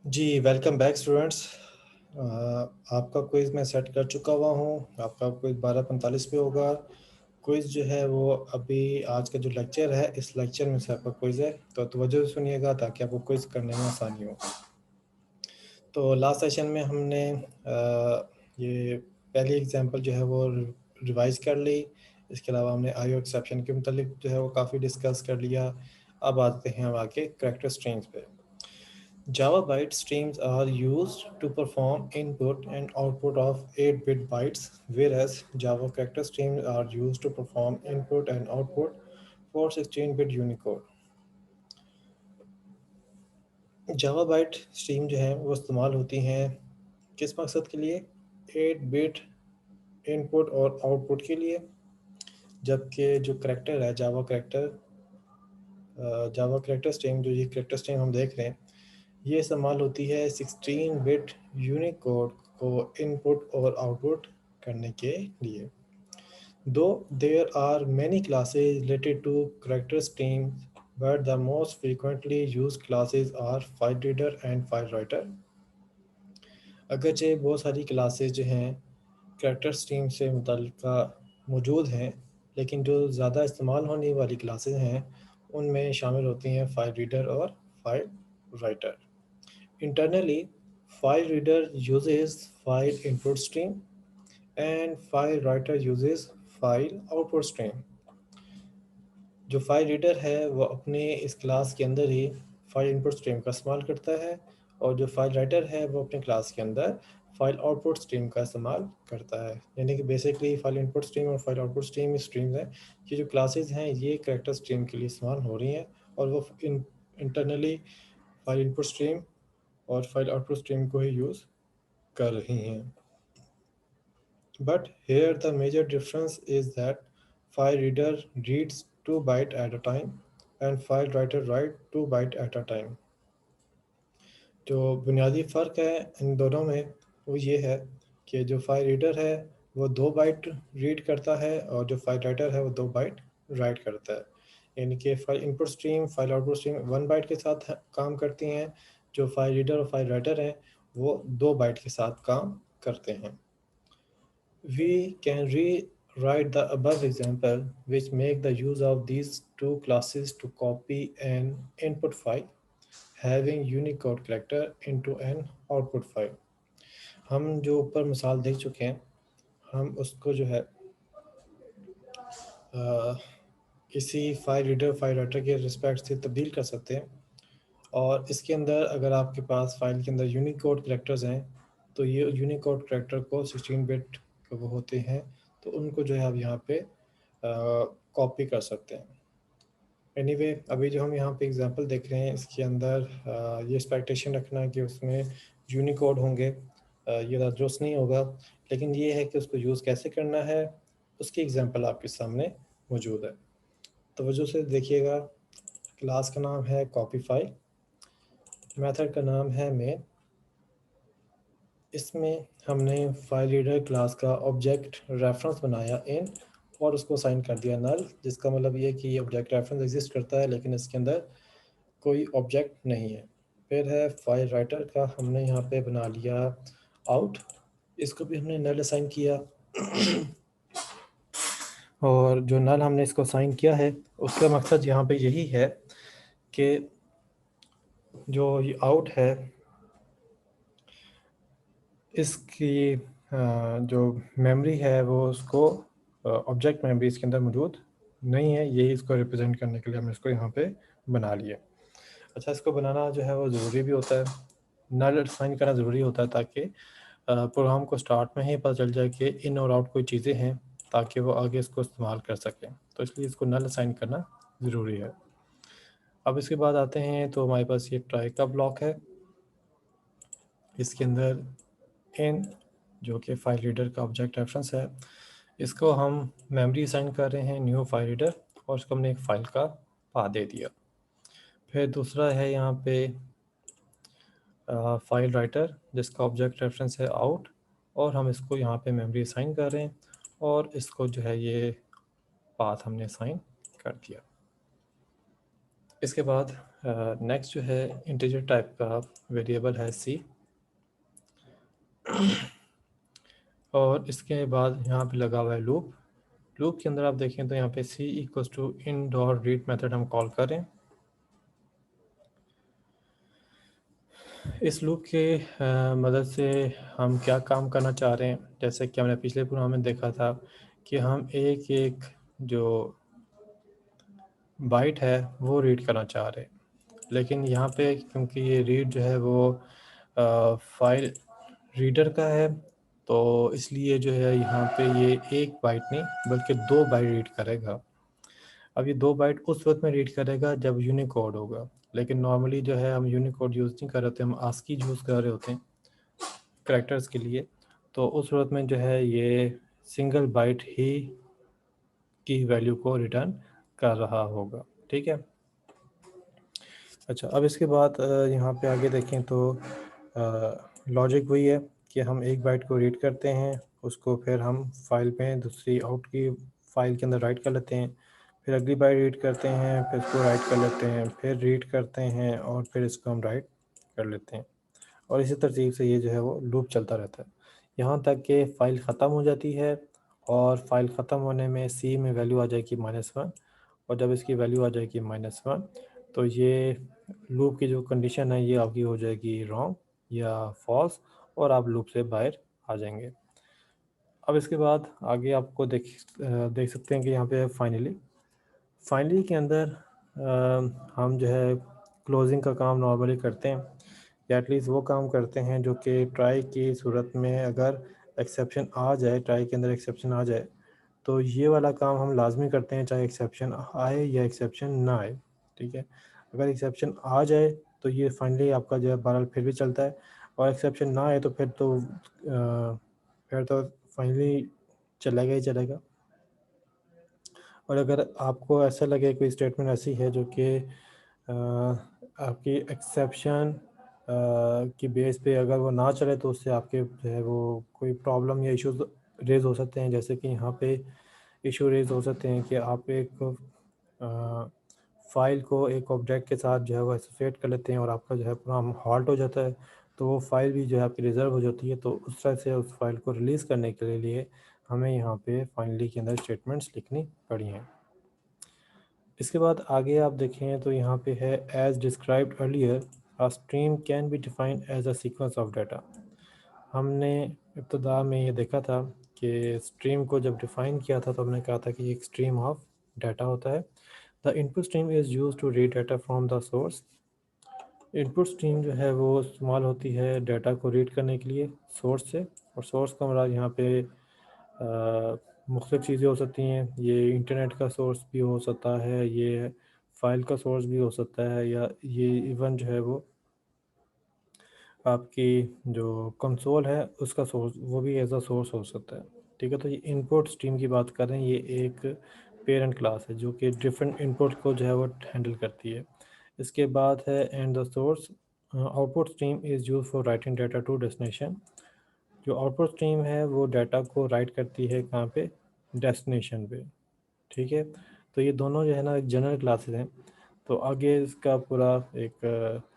जी, welcome back students. आपका quiz मैं set कर चुका हुआ हूँ। आपका क्विज़ 12:45 पे होगा। क्विज़ जो है वो अभी आज का जो लेक्चर है, इस लेक्चर में से आपका क्विज़ है, तो तवज्जो से सुनिएगा ताकि आपको क्विज़ करने में आसानी हो। तो लास्ट सेशन में हमने ये पहली एग्जांपल जो है वो रिवाइज़ कर ली। इसके अलावा हमने आईओ एक्सेप्शन के मुतालिक जो है वो काफ़ी डिस्कस कर लिया। अब आते हैं हम आगे करैक्टर स्ट्रिंग्स पे। Java byte streams are used to perform input and output of 8-bit bytes, whereas Java character streams are used to perform input and output for 16-bit Unicode. Java byte stream जो है वो इस्तेमाल होती हैं किस मकसद के लिए? 8-bit इनपुट और आउटपुट के लिए, जबकि जो करेक्टर है जावा करेक्टर स्ट्रिंग, जो ये करेक्टर स्ट्रिंग हम देख रहे हैं, ये इस्तेमाल होती है 16 बिट यूनिकोड को इनपुट और आउटपुट करने के लिए। दो there are many classes related to character string, but the most frequently use classes are file reader and file writer. अगरचे बहुत सारी क्लासेस जो हैं करेक्टर स्ट्रिंग से मुतल्लिका मौजूद हैं, लेकिन जो ज़्यादा इस्तेमाल होने वाली क्लासेस हैं उनमें शामिल होती हैं फाइल रीडर और file writer. Internally, file reader uses file input stream and file writer uses file output stream. जो फाइल रीडर है वो अपने इस क्लास के अंदर ही फाइल इनपुट स्ट्रीम का इस्तेमाल करता है, और जो फाइल राइटर है वो अपने क्लास के अंदर फाइल आउटपुट स्ट्रीम का इस्तेमाल करता है। यानी कि बेसिकली फाइल इनपुट स्ट्रीम और फाइल आउटपुट स्ट्रीम्स हैं, ये जो क्लासेस हैं ये करेक्टर स्ट्रीम के लिए इस्तेमाल हो रही हैं, और वो इंटरनली फाइल इनपुट स्ट्रीम और फाइल आउटपुट स्ट्रीम को ही यूज़ कर रही हैं। But here the major difference is that file reader reads 2 byte at a time and file writer write 2 byte at a time. जो बुनियादी फ़र्क है इन दोनों में वो ये है कि जो फाइल रीडर है वो 2 बाइट रीड करता है, और जो फाइल राइटर है वो 2 बाइट राइट करता है। यानी कि file input stream, file output stream 1 byte के साथ काम करती हैं, जो फाइल रीडर और फाइल राइटर हैं वो 2 बाइट के साथ काम करते हैं। We can rewrite the above example, which make the use of these two classes to copy an input file having Unicode character into an output file. हम जो ऊपर मिसाल देख चुके हैं, हम उसको जो है किसी फाइल रीडर फाइल राइटर के रिस्पेक्ट से तब्दील कर सकते हैं, और इसके अंदर अगर आपके पास फाइल के अंदर यूनिकोड कैरेक्टर्स हैं तो ये यूनिकोड कैरेक्टर को 16 बिट वो होते हैं, तो उनको जो है आप यहाँ पे कॉपी कर सकते हैं। एनीवे अभी जो हम यहाँ पे एग्जांपल देख रहे हैं इसके अंदर ये एक्सपेक्टेशन रखना कि उसमें यूनिकोड होंगे, ये दुरुस्त नहीं होगा, लेकिन ये है कि उसको यूज़ कैसे करना है उसकी एग्जांपल आपके सामने मौजूद है। तवज्जो से देखिएगा। क्लास का नाम है कॉपी फाइल, मेथड का नाम है मेन। इसमें हमने फाइल रीडर क्लास का ऑब्जेक्ट रेफरेंस बनाया इन, और उसको साइन कर दिया नल, जिसका मतलब ये कि ये ऑब्जेक्ट रेफरेंस एग्जिस्ट करता है लेकिन इसके अंदर कोई ऑब्जेक्ट नहीं है। फिर है फाइल राइटर का हमने यहाँ पे बना लिया आउट, इसको भी हमने नल असाइन किया और जो नल हमने इसको असाइन किया है उसका मकसद यहाँ पे यही है कि जो ये आउट है इसकी जो मेमोरी है वो उसको ऑब्जेक्ट मेमोरी इसके अंदर मौजूद नहीं है, यही इसको रिप्रेजेंट करने के लिए हमने इसको यहाँ पे बना लिया। अच्छा, इसको बनाना जो है वो ज़रूरी भी होता है, नल असाइन करना ज़रूरी होता है ताकि प्रोग्राम को स्टार्ट में ही पता चल जाए कि इन और आउट कोई चीज़ें हैं, ताकि वो आगे इसको इस्तेमाल कर सकें, तो इसलिए इसको नल असाइन करना ज़रूरी है। अब इसके बाद आते हैं तो हमारे पास ये ट्राई का ब्लॉक है, इसके अंदर इन जो कि फाइल रीडर का ऑब्जेक्ट रेफरेंस है, इसको हम मेमोरी असाइन कर रहे हैं न्यू फाइल रीडर, और इसको हमने एक फ़ाइल का पाथ दे दिया। फिर दूसरा है यहाँ पे फाइल राइटर जिसका ऑब्जेक्ट रेफरेंस है आउट, और हम इसको यहाँ पे मेमोरी असाइन कर रहे हैं, और इसको जो है ये पाथ हमने असाइन कर दिया। इसके बाद नेक्स्ट जो है इंटीजर टाइप का वेरिएबल है सी, और इसके बाद यहाँ पे लगा हुआ है लूप। लूप के अंदर आप देखें तो यहाँ पे C equals to in dot read method हम कॉल करें। इस लूप के मदद से हम क्या काम करना चाह रहे हैं, जैसे कि हमने पिछले प्रोग्राम में देखा था कि हम एक एक जो बाइट है वो रीड करना चाह रहे हैं, लेकिन यहाँ पे क्योंकि ये रीड जो है वो फाइल रीडर का है, तो इसलिए जो है यहाँ पे ये एक बाइट नहीं बल्कि 2 बाइट रीड करेगा। अब ये 2 बाइट उस वक्त में रीड करेगा जब यूनिकोड होगा, लेकिन नॉर्मली जो है हम यूनिकोड यूज़ नहीं कर रहे होते, हम आस्की यूज़ कर रहे होते हैं करैक्टर्स के लिए। तो उस सूरत में जो है ये सिंगल बाइट ही की वैल्यू को रिटर्न कर रहा होगा। ठीक है। अच्छा, अब इसके बाद यहाँ पे आगे देखें तो लॉजिक वही है कि हम एक बाइट को रीड करते हैं, उसको फिर हम फाइल में दूसरी आउट की फाइल के अंदर राइट कर लेते हैं, फिर अगली बाइट रीड करते हैं, फिर इसको राइट कर लेते हैं, फिर रीड करते हैं और फिर इसको हम राइट कर लेते हैं, और इसी तरतीब से ये जो है वो लूप चलता रहता है यहाँ तक कि फ़ाइल ख़त्म हो जाती है, और फाइल ख़त्म होने में सी में वैल्यू आ जाएगी -1, और जब इसकी वैल्यू आ जाएगी -1 तो ये लूप की जो कंडीशन है ये आपकी हो जाएगी रॉन्ग या फॉल्स, और आप लूप से बाहर आ जाएंगे। अब इसके बाद आगे आपको देख सकते हैं कि यहाँ पे फाइनली के अंदर हम जो है क्लोजिंग का काम नॉर्मली करते हैं, या एटलीस्ट वो काम करते हैं जो कि ट्राई की सूरत में अगर एक्सेप्शन आ जाए, ट्राई के अंदर एक्सेप्शन आ जाए तो ये वाला काम हम लाजमी करते हैं, चाहे एक्सेप्शन आए या एक्सेप्शन ना आए। ठीक है। अगर एक्सेप्शन आ जाए तो ये फाइनली आपका जो है बहरहाल फिर भी चलता है, और एक्सेप्शन ना आए तो फिर तो फाइनली चलेगा ही चलेगा। और अगर आपको ऐसा लगे कोई स्टेटमेंट ऐसी है जो कि आपकी एक्सेप्शन की बेस पे अगर वो ना चले तो उससे आपके जो है वो कोई प्रॉब्लम या इश्यूज रेज हो सकते हैं, जैसे कि यहाँ पे इशू रेज हो सकते हैं कि आप एक फ़ाइल को एक ऑब्जेक्ट के साथ जो है वो एसोसिएट कर लेते हैं और आपका जो है प्रोग्राम हॉल्ट हो जाता है, तो वो फाइल भी जो है आपकी रिज़र्व हो जाती है। तो उस तरह से उस फाइल को रिलीज़ करने के लिए हमें यहाँ पे फाइनली के अंदर स्टेटमेंट्स लिखनी पड़ी हैं। इसके बाद आगे आप देखें तो यहाँ पे है as described earlier a stream can be defined as a sequence of data. हमने इब्तदा में ये देखा था कि स्ट्रीम को जब डिफ़ाइन किया था तो हमने कहा था कि एक स्ट्रीम ऑफ डाटा होता है। The input stream is use to read data from the source. Input stream जो है वो इस्तेमाल होती है डाटा को रीड करने के लिए सोर्स से, और सोर्स का मतलब यहाँ पे मुख्तलिफ़ चीज़ें हो सकती हैं। ये इंटरनेट का सोर्स भी हो सकता है, ये फाइल का सोर्स भी हो सकता है, या ये इवन जो है वो आपकी जो कंसोल है उसका सोर्स वो भी एज अ सोर्स हो सकता है। ठीक है। तो ये इनपुट स्ट्रीम की बात कर रहे हैं, ये एक पेरेंट क्लास है जो कि डिफरेंट इनपुट को जो है वो हैंडल करती है। इसके बाद है and the source output stream is use for writing data to destination. जो आउटपुट स्ट्रीम है वो डाटा को राइट करती है कहाँ पे, डेस्टिनेशन पे। ठीक है। तो ये दोनों जो है ना एक जनरल क्लासेस हैं। तो आगे इसका पूरा एक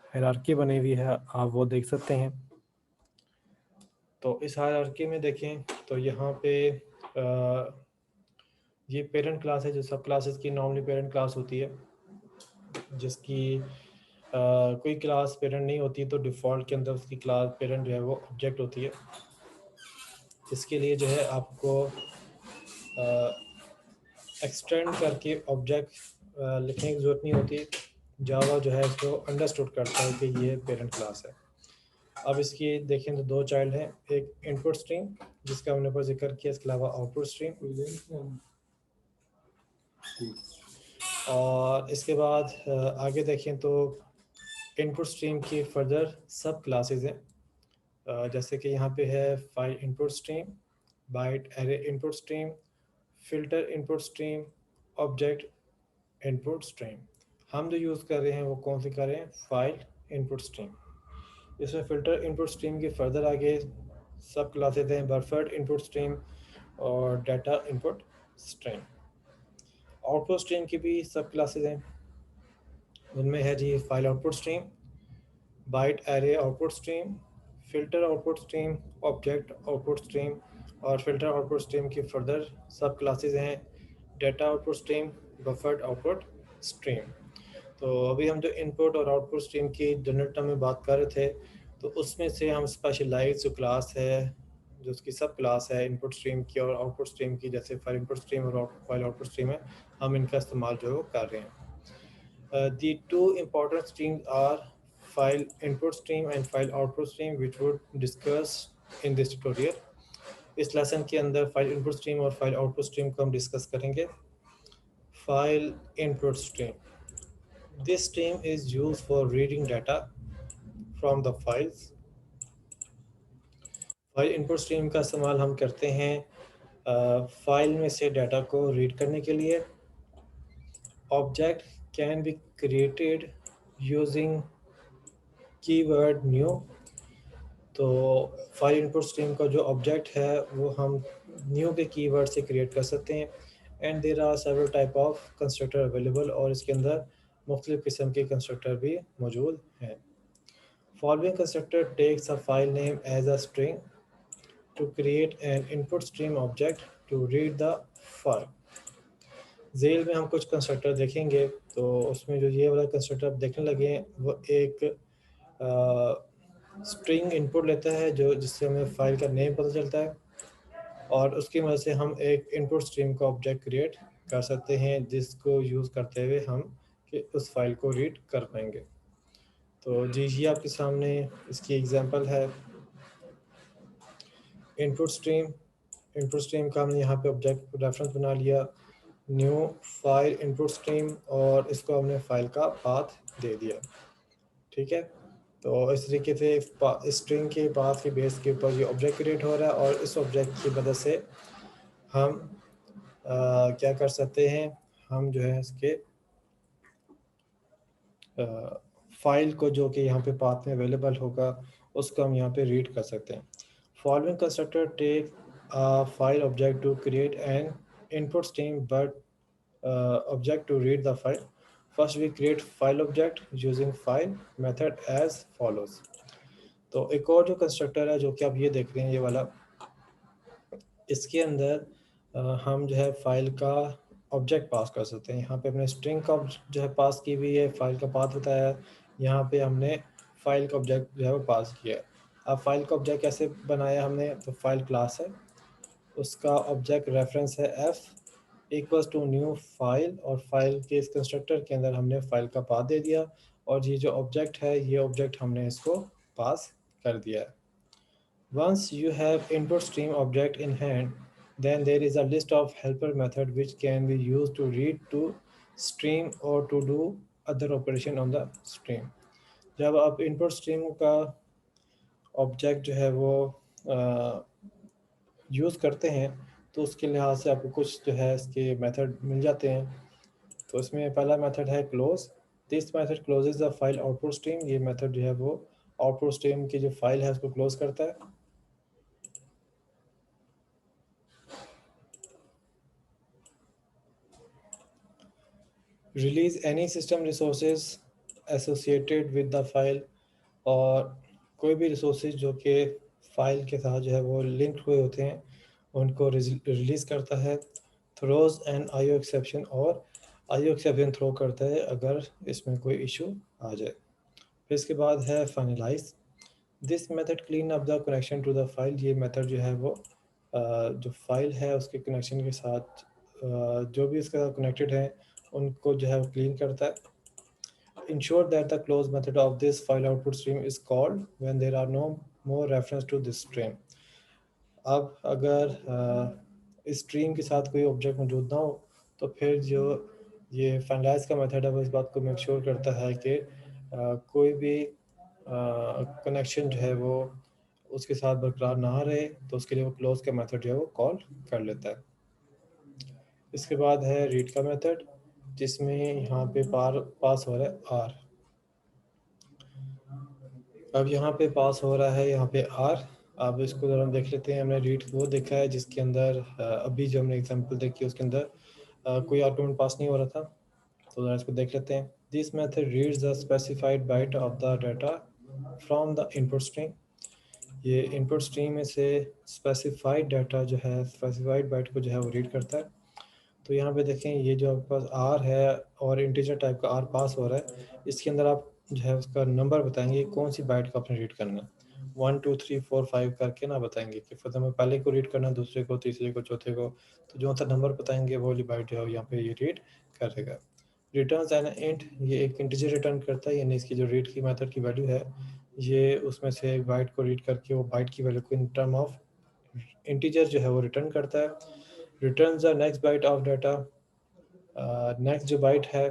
हायरार्की बनी हुई है, आप वो देख सकते हैं। तो इस हायरार्की में देखें तो यहाँ पे ये पेरेंट क्लास है जो सब क्लासेस की नॉर्मली पेरेंट क्लास होती है, जिसकी कोई क्लास पेरेंट नहीं होती, तो डिफ़ॉल्ट के अंदर उसकी क्लास पेरेंट जो है वो ऑब्जेक्ट होती है। इसके लिए जो है आपको एक्सटेंड करके ऑब्जेक्ट लिखने की ज़रूरत नहीं होती। जावा जो है इसको अंडरस्टूड करता है कि ये पेरेंट क्लास है। अब इसकी देखें तो 2 चाइल्ड हैं, एक इनपुट स्ट्रीम जिसका हमने ऊपर जिक्र किया, इसके अलावा आउटपुट स्ट्रीम, और इसके बाद आगे देखें तो इनपुट स्ट्रीम की फर्दर सब क्लासेस हैं, जैसे कि यहाँ पे है file input stream, byte array input stream, filter input stream, object input stream. हम जो यूज़ कर रहे हैं वो कौन सी कर रहे हैं, फाइल इनपुट स्ट्रीम। इसमें फ़िल्टर इनपुट स्ट्रीम के फर्दर आगे सब क्लासेस हैं, बफर्ड इनपुट स्ट्रीम और data input stream. Output stream की भी सब क्लासेस हैं, उनमें है जी file output stream, byte array output stream, filter output stream, object output stream, और फिल्टर आउटपुट स्ट्रीम की फर्दर सब क्लासेस हैं data output stream, buffered output stream. तो अभी हम जो इनपुट और आउटपुट स्ट्रीम की जनरल टर्म में बात कर रहे थे, तो उसमें से हम स्पेशलाइज जो क्लास है, जो उसकी सब क्लास है इनपुट स्ट्रीम की और आउटपुट स्ट्रीम की, जैसे फाइल इनपुट स्ट्रीम और फाइल आउटपुट स्ट्रीम है, हम इनका इस्तेमाल जो है वो कर रहे हैं। The two important streams are file input stream and file output stream, which would discuss in this tutorial. इस लेसन के अंदर फाइल इनपुट स्ट्रीम और फाइल आउटपुट स्ट्रीम को हम डिस्कस करेंगे। File input stream, this stream is used for reading data from the files. File input stream का इस्तेमाल हम करते हैं फाइल में से डाटा को रीड करने के लिए। Object can be created using keyword new. तो फाइल इनपुट स्ट्रीम का जो ऑब्जेक्ट है वो हम न्यू के कीवर्ड से क्रिएट कर सकते हैं। And there are several type of constructor available, और इसके अंदर मुख्तलिफ किस्म के कंस्ट्रक्टर भी मौजूद हैं। Following constructor takes a file name as a string to create an input stream object to read the file. जेल में हम कुछ कंस्ट्रक्टर देखेंगे, तो उसमें जो ये वाला कंस्ट्रक्टर आप देखने लगे हैं वो एक स्ट्रिंग इनपुट लेता है, जो जिससे हमें फाइल का नेम पता चलता है, और उसकी मदद से हम एक इनपुट स्ट्रीम का ऑब्जेक्ट क्रिएट कर सकते हैं, जिसको यूज़ करते हुए हम कि उस फाइल को रीड कर पाएंगे। तो जी ये आपके सामने इसकी एग्जांपल है इनपुट स्ट्रीम। इनपुट स्ट्रीम का हमने यहाँ पे ऑब्जेक्ट रेफरेंस बना लिया न्यू फाइल इनपुट स्ट्रीम, और इसको हमने फाइल का पाथ दे दिया। ठीक है, तो इस तरीके से स्ट्रिंग के पाथ के बेस के ऊपर ये ऑब्जेक्ट क्रिएट हो रहा है, और इस ऑब्जेक्ट की मदद से हम क्या कर सकते हैं, हम जो है इसके फाइल को जो कि यहाँ पे पाथ में अवेलेबल होगा उसको हम यहाँ पे रीड कर सकते हैं। Following constructor take file object to create an input stream but object to read the file. First we create file object using file method as follows. तो एक और जो कंस्ट्रक्टर है जो कि आप ये देख रहे हैं ये वाला, इसके अंदर हम जो है फाइल का ऑब्जेक्ट पास कर सकते हैं। यहाँ पे अपने स्ट्रिंग का जो है पास की हुई है, फाइल का पाथ बताया है, यहाँ पे हमने फाइल का ऑब्जेक्ट जो है वो पास किया है। अब फाइल का ऑब्जेक्ट कैसे बनाया हमने, तो फाइल क्लास है, उसका ऑब्जेक्ट रेफरेंस है F equals to new file, और फाइल के इस कंस्ट्रक्टर के अंदर हमने फाइल का पाथ दे दिया, और ये जो ऑब्जेक्ट है ये ऑब्जेक्ट हमने इसको पास कर दिया है। Once you have input stream object in hand, then there is a list of helper method which can be used to read to stream or to do other operation on the stream. जब आप input stream का object जो है वो use करते हैं, तो उसके लिहाज से आपको कुछ जो है इसके मेथड मिल जाते हैं। तो इसमें पहला मेथड है close. This method closes the file output stream. ये मेथड जो है वो आउटपुट स्ट्रीम की जो फाइल है उसको क्लोज करता है। Release any system resources associated with the file, और कोई भी रिसोर्सेज जो कि फ़ाइल के साथ जो है वो लिंक हुए होते हैं उनको रिलीज़ करता है। थ्रोज एंड आईओ एक्सेप्शन, और आईओ एक्सेप्शन थ्रो करता है अगर इसमें कोई इशू आ जाए। फिर इसके बाद है finalize. This method clean up the connection to the file. ये मेथड जो है वो जो फाइल है उसके कनेक्शन के साथ जो भी इसके साथ कनेक्टेड है उनको जो है वो क्लीन करता है। Ensure that the close method of this file output stream is called when there are no more reference to this stream. अब अगर इस स्ट्रीम के साथ कोई ऑब्जेक्ट मौजूद ना हो, तो फिर जो ये फाइनलाइज का मेथड है वो इस बात को मेक श्योर करता है कि कोई भी कनेक्शन जो है वो उसके साथ बरकरार ना रहे, तो उसके लिए वो क्लोज का मेथड जो है वो कॉल कर लेता है। इसके बाद है रीड का मेथड, जिसमें यहाँ पे पास हो रहा है आर। अब यहाँ पे पास हो रहा है यहाँ पे आर। अब इसको ज़रा देख लेते हैं। हमने रीड वो देखा है जिसके अंदर अभी जो हमने एग्जांपल देखी उसके अंदर कोई आर्गुमेंट पास नहीं हो रहा था, तो ज़रा इसको देख लेते हैं। This method reads the specified byte of the data from the input stream. ये इनपुट स्ट्रीम में से स्पेसिफाइड डाटा जो है, स्पेसिफाइड बाइट को जो है वो रीड करता है। तो यहाँ पे देखें, ये जो आपके पास आर है और इंटीजर टाइप का आर पास हो रहा है, इसके अंदर आप जो है उसका नंबर बताएंगे कौन सी बाइट को आपने रीड करना है। 1 2 3 4 5 करके ना बताएंगे कि फॉर एग्जाम्पल पहले को रीड करना, दूसरे को, तीसरे को, चौथे को। तो जो सा नंबर बताएंगे वो वाली बाइट जो है यहाँ पे ये रीड करेगा। रिटर्न्स एन इंट, ये एक इंटीजर रिटर्न करता है, यानी इसकी जो रीड की मेथड की वैल्यू है, ये उसमें से एक बाइट को रीड करके वो बाइट की वैल्यू को इन टर्म ऑफ इंटीजर जो है वो रिटर्न करता है। Returns the next byte of data, next जो बाइट है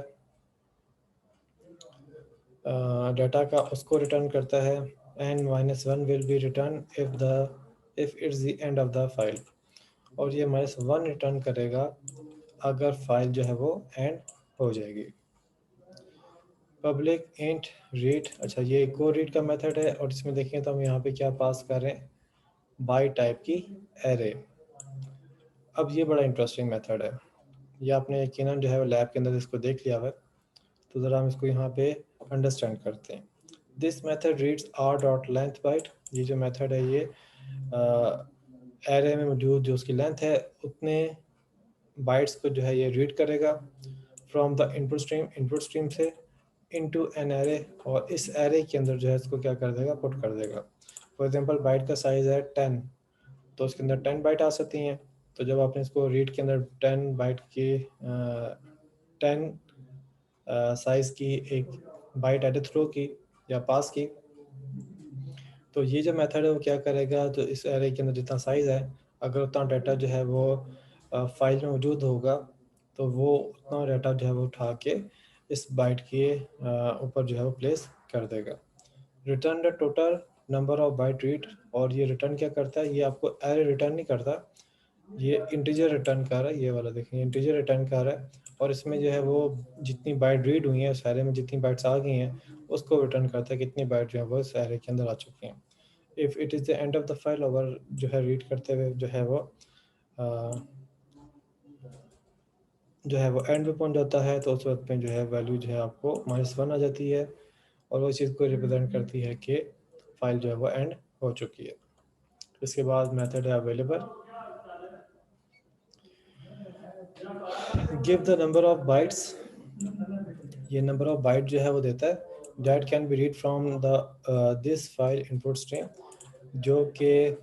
डाटा का उसको रिटर्न करता है। And -1 will be return if it's the end of the file, और ये -1 रिटर्न करेगा अगर फाइल जो है वो एंड हो जाएगी। पब्लिक इंट रीड, अच्छा ये एक और रीड का मेथड है, और इसमें देखें तो हम यहाँ पे क्या पास कर रहे हैं, बाई टाइप की एरे। अब ये बड़ा इंटरेस्टिंग मेथड है, ये आपने यकीनन जो है लैब के अंदर इसको देख लिया हुआ है, तो ज़रा हम इसको यहाँ पे अंडरस्टैंड करते हैं। This method reads r dot length byte, ये जो मेथड है ये एरे में मौजूद जो उसकी लेंथ है उतने बाइट्स को जो है ये रीड करेगा फ्रॉम द इनपुट स्ट्रीम से इनटू एन एरे, और इस एरे के अंदर जो है इसको क्या कर देगा, पुट कर देगा। फॉर एग्जांपल बाइट का साइज़ है 10, तो उसके अंदर 10 बाइट आ सकती हैं। तो जब आपने इसको रीड के अंदर 10 बाइट की 10 साइज़ की एक बाइट एड थ्रो की या पास की, तो ये जो मेथड है वो क्या करेगा, तो इस एरे के अंदर जितना साइज़ है, अगर उतना डाटा जो है वो फाइल में मौजूद होगा, तो वो उतना डाटा जो है वो उठा के इस बाइट के ऊपर जो है वो प्लेस कर देगा। Return the total number of bite read, और ये रिटर्न क्या करता है, ये आपको एरे रिटर्न नहीं करता, ये इंटीजर रिटर्न कर रहा है। ये वाला देखें, इंटीजर रिटर्न कर रहा है, और इसमें जो है वो जितनी बाइट रीड हुई है उस एरे में, जितनी बाइट्स आ गई हैं उसको रिटर्न करता है, कितनी बाइट जो है वो इस एरे के अंदर आ चुकी हैं। If it is the end of the file, अगर जो है रीड करते हुए जो है वो एंड पे पहुंच जाता है, तो उस वक्त में जो है वैल्यू जो है आपको -1 आ जाती है, और वो चीज़ को रिप्रेजेंट करती है कि फाइल जो है वो एंड हो चुकी है। इसके बाद मेथड है available, give the number of bytes, ये नंबर ऑफ बाइट जो है वो देता है, that can be read from the this file input stream, जो कि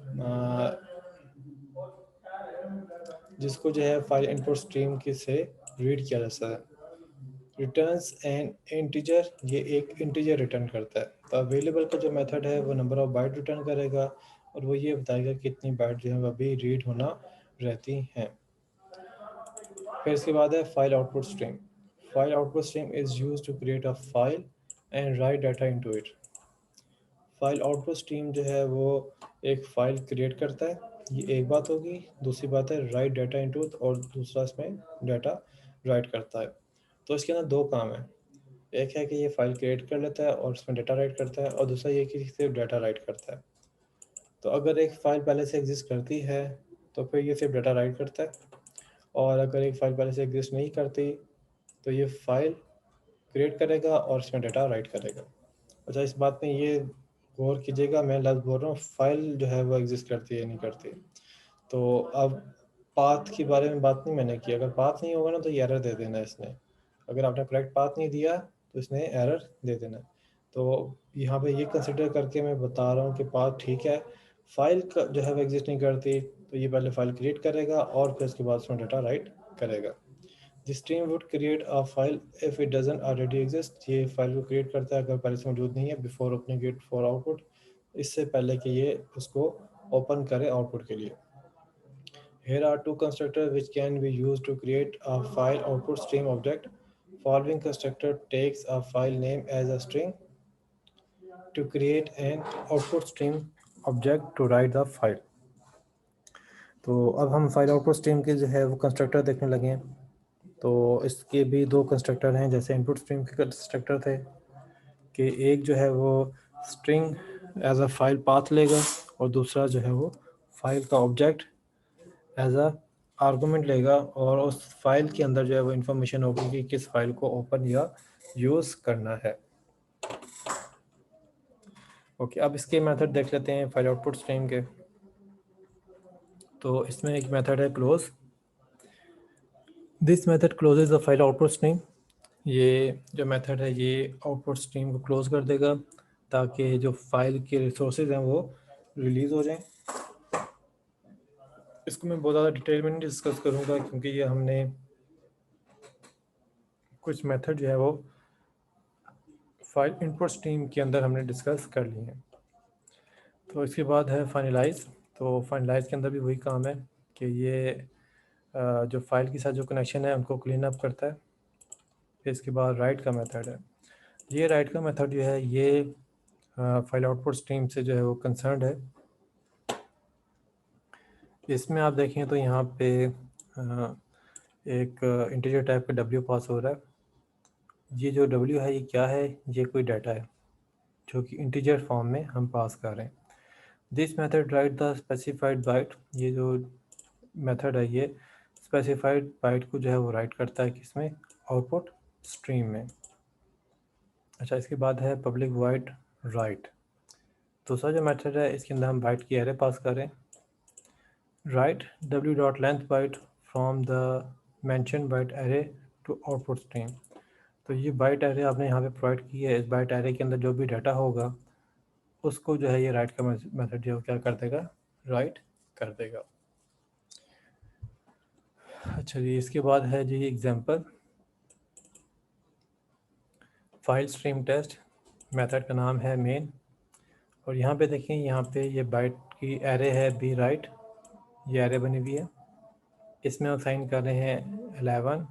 जिसको जो है फाइल इनपुट स्ट्रीम की से रीड किया जा सकता है। रिटर्न्स एन इंटीजर, ये एक इंटीजर रिटर्न करता है। तो अवेलेबल का जो मेथड है वो नंबर ऑफ बाइट रिटर्न करेगा, और वो ये बताएगा कि कितनी बाइट जो है वो अभी रीड होना रहती हैं। फिर इसके बाद है file output stream. File output stream is use to create a file and write data into it. File output stream जो है वो एक फ़ाइल क्रिएट करता है, ये एक बात होगी। दूसरी बात है राइट डाटा इनटू, और दूसरा इसमें डाटा राइट करता है। तो इसके अंदर दो काम है, एक है कि ये फाइल क्रिएट कर लेता है और उसमें डाटा राइट करता है, और दूसरा ये कि सिर्फ डाटा राइट करता है। तो अगर एक फ़ाइल पहले से एग्जिस्ट करती है तो फिर ये सिर्फ डाटा राइट करता है, और अगर एक फ़ाइल पहले से एग्जिस्ट नहीं करती तो ये फ़ाइल क्रिएट करेगा और इसमें डाटा राइट करेगा। अच्छा, इस बात में ये गौर कीजिएगा, मैं लफ्ज़ बोल रहा हूँ फाइल जो है वो एग्जिस्ट करती है नहीं करती। तो अब पाथ के बारे में बात नहीं मैंने की, अगर पाथ नहीं होगा ना तो ये एरर दे देना है इसने। अगर आपने करेक्ट पाथ नहीं दिया तो इसने एरर दे देना है। तो यहाँ पे ये कंसिडर करके मैं बता रहा हूँ कि पाथ ठीक है, फाइल का जो है वो एग्जिस्ट नहीं करती, तो ये पहले फाइल क्रिएट करेगा और फिर उसके बाद उसमें डाटा राइट करेगा। The stream would create a file if it doesn't already exist, ये फाइल को क्रिएट करता है अगर पहले से मौजूद नहीं है, before opening it for output, इससे पहले कि ये उसको ओपन करे आउटपुट के लिए। Here are two constructors which can be used to create a file output stream object. Following constructor takes a file name as a string to create an output stream object to write the file. तो अब हम file output stream के जो है वो constructor देखने लगे हैं। तो इसके भी दो कंस्ट्रक्टर हैं, जैसे इनपुट स्ट्रीम के कंस्ट्रक्टर थे कि एक जो है वो string as a file path लेगा, और दूसरा जो है वो फाइल का ऑब्जेक्ट एज अ आर्गूमेंट लेगा, और उस फाइल के अंदर जो है वो इंफॉर्मेशन होगी कि किस फाइल को ओपन या यूज़ करना है। ओके, अब इसके मेथड देख लेते हैं फाइल आउटपुट स्ट्रीम के। तो इसमें एक मेथड है close. This method closes the file output stream. ये जो मेथड है ये आउटपुट स्ट्रीम को क्लोज कर देगा ताकि जो फाइल के रिसोर्सेज हैं वो रिलीज़ हो जाएं। इसको मैं बहुत ज़्यादा डिटेल में नहीं डिस्कस करूँगा क्योंकि ये हमने कुछ मेथड जो है वो फाइल इनपुट स्ट्रीम के अंदर हमने डिस्कस कर लिए हैं। तो इसके बाद है फाइनलाइज। तो फाइनलाइज के अंदर भी वही काम है कि ये जो फाइल के साथ जो कनेक्शन है उनको क्लीन अप करता है। फिर इसके बाद राइट का मेथड है। ये राइट का मेथड जो है ये फाइल आउटपुट स्ट्रीम से जो है वो कंसर्न्ड है। इसमें आप देखें तो यहाँ पे एक इंटीजर टाइप का डब्ल्यू पास हो रहा है। ये जो डब्ल्यू है ये क्या है, ये कोई डाटा है जो कि इंटीजर फॉर्म में हम पास कर रहे हैं। This method write the specified byte. ये जो मेथड है ये स्पेसिफाइड बाइट को जो है वो राइट करता है किसमें, आउटपुट स्ट्रीम में। अच्छा, इसके बाद है पब्लिक वाइड राइट। दूसरा जो मेथड है इसके अंदर हम बाइट की एरे पास करें। Write w dot length byte from the mention byte array to output stream. तो ये बाइट एरे आपने यहाँ पे प्रोवाइड की है। इस बाइट एरे के अंदर जो भी डाटा होगा उसको जो है ये राइट का मेथड जो क्या कर देगा, राइट कर देगा। अच्छा जी, इसके बाद है जी example file stream test. Method का नाम है मेन। और यहाँ पे देखें, यहाँ पे ये बाइट की एरे है बी राइट, ये एरे बनी हुई है। इसमें हम साइन कर रहे हैं 11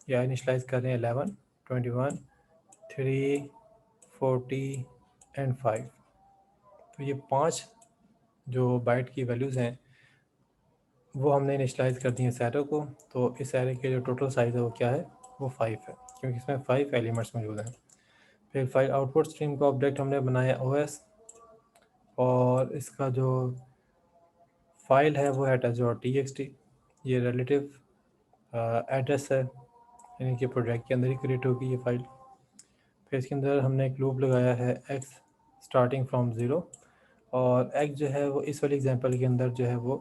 या इनिशलाइज कर रहे हैं 11, 21, 3, 40 एंड 5। तो ये 5 जो बाइट की वैल्यूज़ हैं वो हमने इनिशलाइज कर दी है इस एरे को। तो इस एरे के जो टोटल साइज़ है वो क्या है, वो 5 है क्योंकि इसमें 5 एलिमेंट्स मौजूद हैं। फिर फाइल आउटपुट स्ट्रीम का ऑब्जेक्ट हमने बनाया OS और इसका जो फाइल है वो है test.txt। ये रिलेटिव एड्रेस है, यानी कि प्रोजेक्ट के अंदर ही क्रिएट होगी ये फाइल। फिर इसके अंदर हमने एक लूप लगाया है x स्टार्टिंग फ्रॉम 0 और x जो है वो इस वाले एग्जांपल के अंदर जो है वो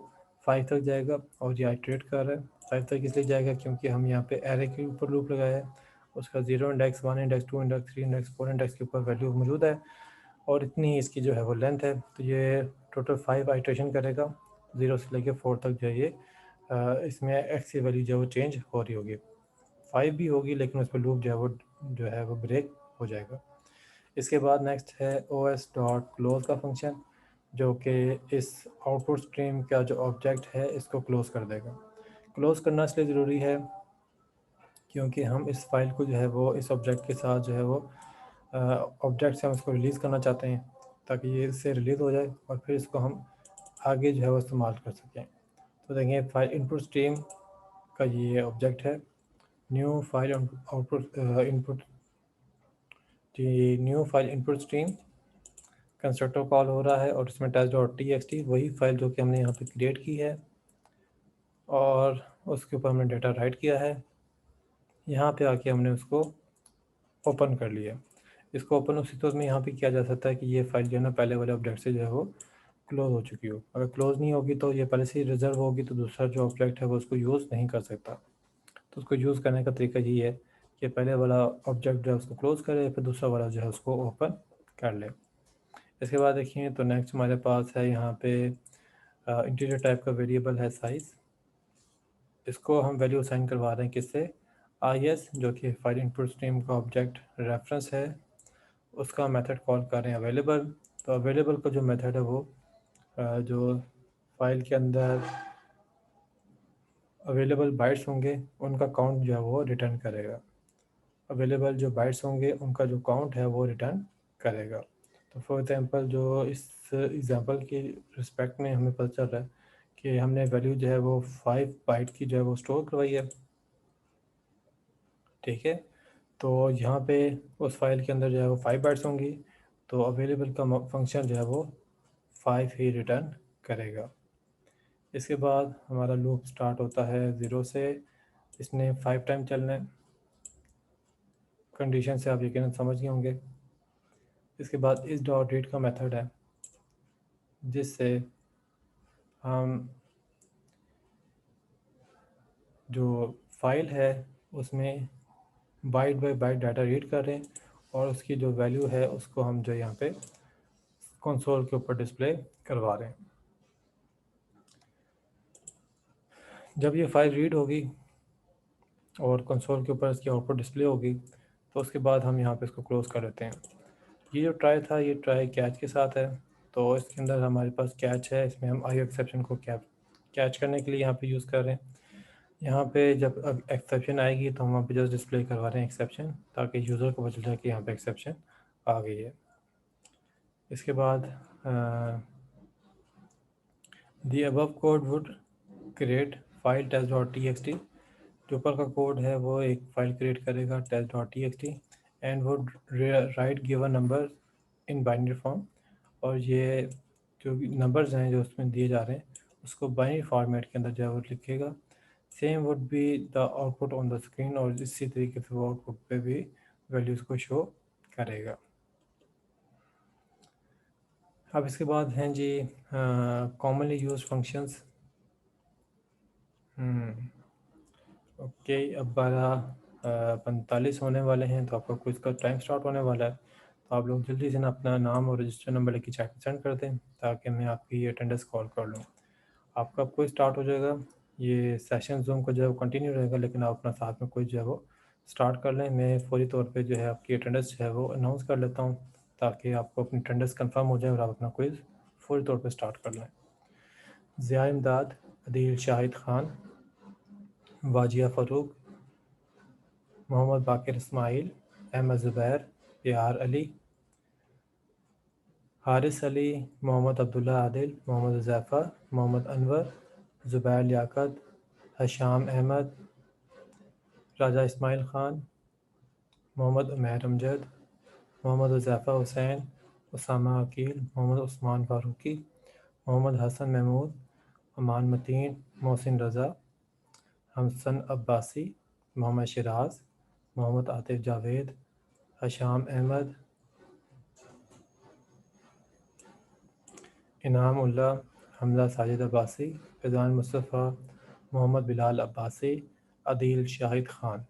5 तक जाएगा और ये इटरेट कर रहा है। 5 तक इसलिए जाएगा क्योंकि हम यहाँ पे एरे के ऊपर लूप लगाया है। उसका 0 index, 1 index, 2 index, 3 index, 4 index के ऊपर वैल्यू मौजूद है और इतनी इसकी जो है वो लेंथ है। तो ये टोटल 5 आइट्रेशन करेगा, 0 से लेके 4 तक जो है ये इसमें x की वैल्यू जो है वो चेंज हो रही होगी। 5 भी होगी लेकिन उस पर लूप जो है वो ब्रेक हो जाएगा। इसके बाद नेक्स्ट है os डॉट क्लोज का फंक्शन जो कि इस आउटपुट स्ट्रीम का जो ऑब्जेक्ट है इसको क्लोज कर देगा। क्लोज करना इसलिए ज़रूरी है क्योंकि हम इस फाइल को जो है वो इस ऑब्जेक्ट के साथ जो है वो ऑब्जेक्ट से हम इसको रिलीज़ करना चाहते हैं ताकि ये इससे रिलीज़ हो जाए और फिर इसको हम आगे जो है वो इस्तेमाल कर सकें। तो देखें, फाइल इनपुट स्ट्रीम का ये ऑब्जेक्ट है। न्यू फाइल आउटपुट इनपुट जी new file input stream constructor call हो रहा है और इसमें test.txt वही फाइल जो कि हमने यहाँ पे क्रिएट की है और उसके ऊपर हमने डाटा राइट किया है। यहाँ पे आके हमने उसको ओपन कर लिया। इसको ओपन उसी सूरत में यहाँ पे किया जा सकता है कि ये फाइल जो है ना पहले वाले ऑब्जेक्ट से जो है वो क्लोज हो चुकी हो। अगर क्लोज नहीं होगी तो ये पहले से ही रिजर्व होगी तो दूसरा जो ऑब्जेक्ट है वो उसको यूज़ नहीं कर सकता। तो उसको यूज़ करने का तरीका यही है कि पहले वाला ऑब्जेक्ट जो है उसको क्लोज करे फिर दूसरा वाला जो है उसको ओपन कर ले। इसके बाद देखिए तो नेक्स्ट हमारे पास है यहाँ पे इंटीजर टाइप का वेरिएबल है साइज़। इसको हम वैल्यू असाइन करवा रहे हैं किससे, IS जो कि फाइल इनपुट स्ट्रीम का ऑब्जेक्ट रेफरेंस है, उसका मेथड कॉल कर रहे हैं अवेलेबल। तो अवेलेबल का जो मेथड है वो जो फाइल के अंदर अवेलेबल बाइट्स होंगे उनका काउंट जो है वो रिटर्न करेगा। अवेलेबल जो बाइट्स होंगे उनका जो काउंट है वो रिटर्न करेगा। तो फॉर एग्जांपल जो इस एग्जांपल की रिस्पेक्ट में हमें पता चल रहा है कि हमने वैल्यू जो है वो 5 बाइट की जो है वो स्टोर करवाई है। ठीक है, तो यहाँ पे उस फाइल के अंदर जो है वो 5 बाइट्स होंगी तो अवेलेबल का फंक्शन जो है वो 5 ही रिटर्न करेगा। इसके बाद हमारा लूप स्टार्ट होता है 0 से, इसने 5 टाइम चलना है। कंडीशन से आप यकीनन समझ गए होंगे। इसके बाद इस डॉट रीड का मेथड है जिससे हम जो फाइल है उसमें byte by byte data read कर रहे हैं और उसकी जो वैल्यू है उसको हम जो यहाँ पे कंसोल के ऊपर डिस्प्ले करवा रहे हैं। जब ये फाइल रीड होगी और कंसोल के ऊपर इसकी आउटपुट डिस्प्ले होगी तो उसके बाद हम यहाँ पे इसको क्लोज कर देते हैं। ये जो ट्राई था ये ट्राई कैच के साथ है, तो इसके अंदर हमारे पास कैच है, इसमें हम आई एक्सेप्शन को कैच करने के लिए यहाँ पे यूज़ कर रहे हैं। यहाँ पे जब एक्सेप्शन आएगी तो हम वहाँ पे जस्ट डिस्प्ले करवा रहे हैं एक्सेप्शन, ताकि यूज़र को पता चल जाए कि यहाँ पे एक्सेप्शन आ गई है। इसके बाद the above code would create file test.txt। जो ऊपर का कोड है वो एक फाइल क्रिएट करेगा test.txt and would write given number in binary form. और ये जो नंबर्स हैं जो उसमें दिए जा रहे हैं उसको बाइनरी फॉर्मेट के अंदर जो है वो लिखेगा। Same would be the output on the screen, और इसी तरीके से वो आउटपुट पे भी वैल्यूज़ को शो करेगा। अब इसके बाद हैं जी कॉमनली यूज फंक्शंस। ओके, अब 12:45 होने वाले हैं तो आपका क्विज़ का टाइम स्टार्ट होने वाला है। तो आप लोग जल्दी से ना अपना नाम और रजिस्टर नंबर लेके चैट में सेंड कर दें ताकि मैं आपकी अटेंडेंस कॉल कर लूँ। आपका क्विज़ स्टार्ट हो जाएगा। ये सेशन जूम का जो है वो कंटिन्यू रहेगा, लेकिन आप अपना साथ में क्विज़ जो है वो स्टार्ट कर लें। मैं फौरी तौर पे जो है आपकी अटेंडेंस जो है वो अनाउंस कर लेता हूँ ताकि आपको अपनी अटेंडेंस कंफर्म हो जाए और आप अपना क्विज़ फौरी तौर पे स्टार्ट कर लें। ज़िया इमदाद, अदील शाहिद ख़ान, वाजिया फ़ारूक, मोहम्मद बाकिर इस्माइल, अहमद ज़ुबैर, प्यार अली, हारिस अली, मोहम्मद अब्दुल्ला आदिल, मोहम्मद ज़ैफ़र, मोहम्मद अनवर, ज़ुबैर लियाकत, हशाम अहमद, राजा इस्माइल ख़ान, मोहम्मद उमैर अमजद, मोहम्मद ज़ैफ़ा हुसैन, उसामा अकील, मोहम्मद उस्मान फ़ारूकी, मोहम्मद हसन महमूद, अमान मतीन, मोहसिन रज़ा, हमसन अब्बासी, मोहम्मद शिराज, मोहम्मद आतिफ़ जावेद, हशाम अहमद, इनाम उल्ला, हमजा साजिद अब्बासी, फैज़ान मुस्तफ़ा, मोहम्मद बिलाल अब्बासी, अदील शाहिद ख़ान।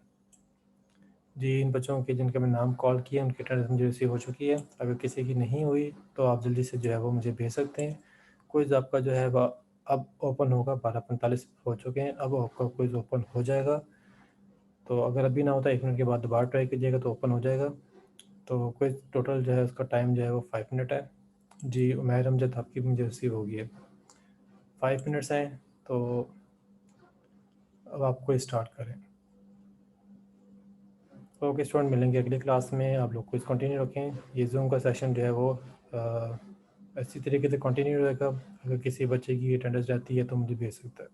जी, इन बच्चों के जिनके मैं नाम कॉल किए उनकी अटेंडेंस मुझे रिसीव हो चुकी है। अगर किसी की नहीं हुई तो आप जल्दी से जो है वो मुझे भेज सकते हैं। क्विज़ आपका जो है वह अब ओपन होगा। 12:45 हो चुके हैं, अब आपका क्विज़ ओपन हो जाएगा। तो अगर अभी ना होता 1 मिनट के बाद दोबारा ट्राई कीजिएगा तो ओपन हो जाएगा। तो क्विज़ टोटल जो है उसका टाइम जो है वो 5 मिनट है। जी, उमैर अमजद आपकी मुझे रिसीव होगी है। 5 मिनट्स हैं, तो अब आप क्विज़ स्टार्ट करें। ओके स्टूडेंट, मिलेंगे अगली क्लास में। आप लोग क्विज़ कंटिन्यू रखें। ये जूम का सेशन जो है वो इसी तरीके से कंटिन्यू रहेगा। अगर किसी बच्चे की अटेंडेंस रहती है तो मुझे भेज सकता है।